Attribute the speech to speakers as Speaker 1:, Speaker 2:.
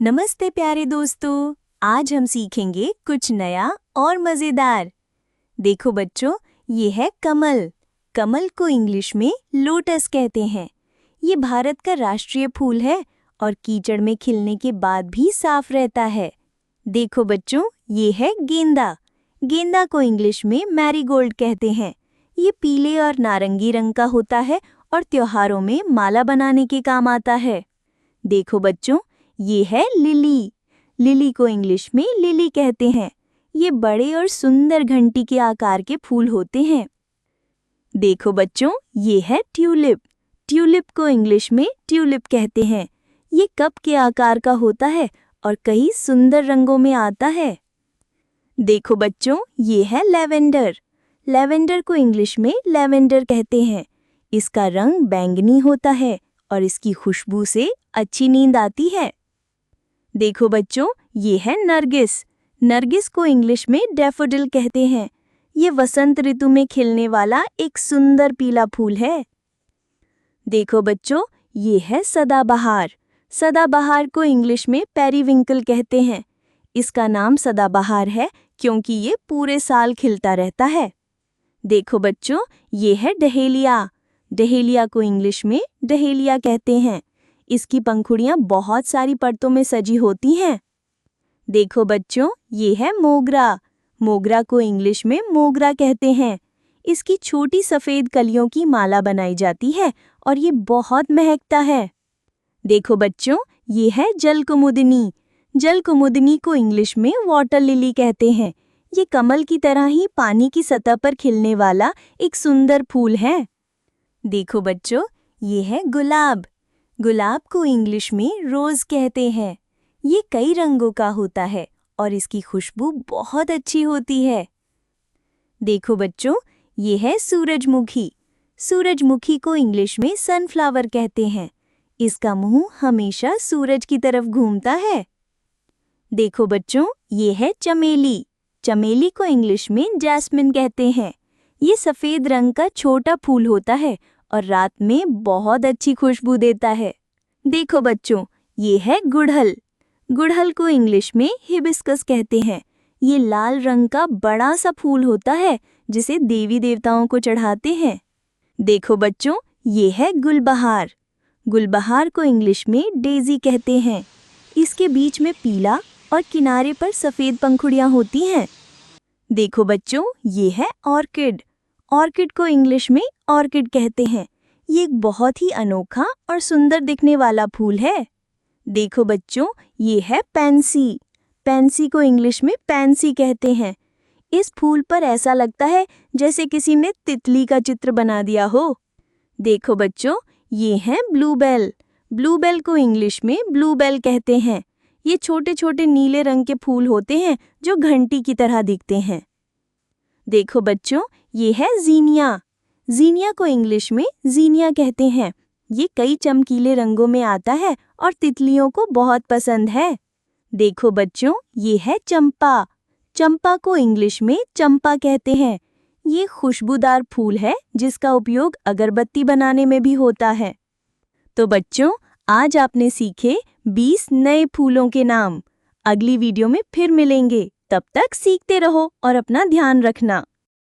Speaker 1: नमस्ते प्यारे दोस्तों, आज हम सीखेंगे कुछ नया और मज़ेदार। देखो बच्चों, ये है कमल। कमल को इंग्लिश में लोटस कहते हैं। ये भारत का राष्ट्रीय फूल है और कीचड़ में खिलने के बाद भी साफ रहता है। देखो बच्चों, ये है गेंदा। गेंदा को इंग्लिश में मैरीगोल्ड कहते हैं। ये पीले और नारंगी रंग का होता है और त्योहारों में माला बनाने के काम आता है। देखो बच्चों, ये है लिली। लिली को इंग्लिश में लिली कहते हैं। ये बड़े और सुंदर घंटी के आकार के फूल होते हैं। देखो बच्चों, ये है ट्यूलिप। ट्यूलिप को इंग्लिश में ट्यूलिप कहते हैं। ये कप के आकार का होता है और कई सुंदर रंगों में आता है। देखो बच्चों, ये है लैवेंडर। लैवेंडर को इंग्लिश में लैवेंडर कहते हैं। इसका रंग बैंगनी होता है और इसकी खुशबू से अच्छी नींद आती है। देखो बच्चों, ये है नरगिस। नरगिस को इंग्लिश में डैफोडिल कहते हैं। ये वसंत ऋतु में खिलने वाला एक सुंदर पीला फूल है। देखो बच्चों, ये है सदाबहार। सदाबहार को इंग्लिश में पेरीविंकल कहते हैं। इसका नाम सदाबहार है क्योंकि ये पूरे साल खिलता रहता है। देखो बच्चों, ये है डहेलिया। डहेलिया को इंग्लिश में डहेलिया कहते हैं। इसकी पंखुड़ियां बहुत सारी परतों में सजी होती हैं। देखो बच्चों, ये है मोगरा। मोगरा को इंग्लिश में मोगरा कहते हैं। इसकी छोटी सफ़ेद कलियों की माला बनाई जाती है और ये बहुत महकता है। देखो बच्चों, ये है जलकुमुदिनी। जलकुमुदिनी को इंग्लिश में वाटर लिली कहते हैं। ये कमल की तरह ही पानी की सतह पर खिलने वाला एक सुंदर फूल है। देखो बच्चों, ये है गुलाब। गुलाब को इंग्लिश में रोज़ कहते हैं। ये कई रंगों का होता है और इसकी खुशबू बहुत अच्छी होती है। देखो बच्चों, ये है सूरजमुखी। सूरजमुखी को इंग्लिश में सनफ्लावर कहते हैं। इसका मुंह हमेशा सूरज की तरफ घूमता है। देखो बच्चों, ये है चमेली। चमेली को इंग्लिश में जैस्मिन कहते हैं। ये सफ़ेद रंग का छोटा फूल होता है और रात में बहुत अच्छी खुशबू देता है। देखो बच्चों, ये है गुड़हल। गुड़हल को इंग्लिश में हिबिस्कस कहते हैं। ये लाल रंग का बड़ा सा फूल होता है जिसे देवी देवताओं को चढ़ाते हैं। देखो बच्चों, ये है गुलबहार। गुलबहार को इंग्लिश में डेजी कहते हैं। इसके बीच में पीला और किनारे पर सफ़ेद पंखुड़ियाँ होती हैं। देखो बच्चों, ये है ऑर्किड। ऑर्किड को इंग्लिश में ऑर्किड कहते हैं। ये एक बहुत ही अनोखा और सुंदर दिखने वाला फूल है। देखो बच्चों, ये है पैंसी। पैंसी को इंग्लिश में पैंसी कहते हैं। इस फूल पर ऐसा लगता है जैसे किसी ने तितली का चित्र बना दिया हो। देखो बच्चों, ये है ब्लूबेल। ब्लूबेल को इंग्लिश में ब्लूबेल कहते हैं। ये छोटे छोटे नीले रंग के फूल होते हैं जो घंटी की तरह दिखते हैं। देखो बच्चों, ये है ज़ीनिया। ज़ीनिया को इंग्लिश में ज़ीनिया कहते हैं। ये कई चमकीले रंगों में आता है और तितलियों को बहुत पसंद है। देखो बच्चों, ये है चंपा। चंपा को इंग्लिश में चंपा कहते हैं। ये खुशबूदार फूल है जिसका उपयोग अगरबत्ती बनाने में भी होता है। तो बच्चों, आज आपने सीखे 20 नए फूलों के नाम। अगली वीडियो में फिर मिलेंगे। तब तक सीखते रहो और अपना ध्यान रखना।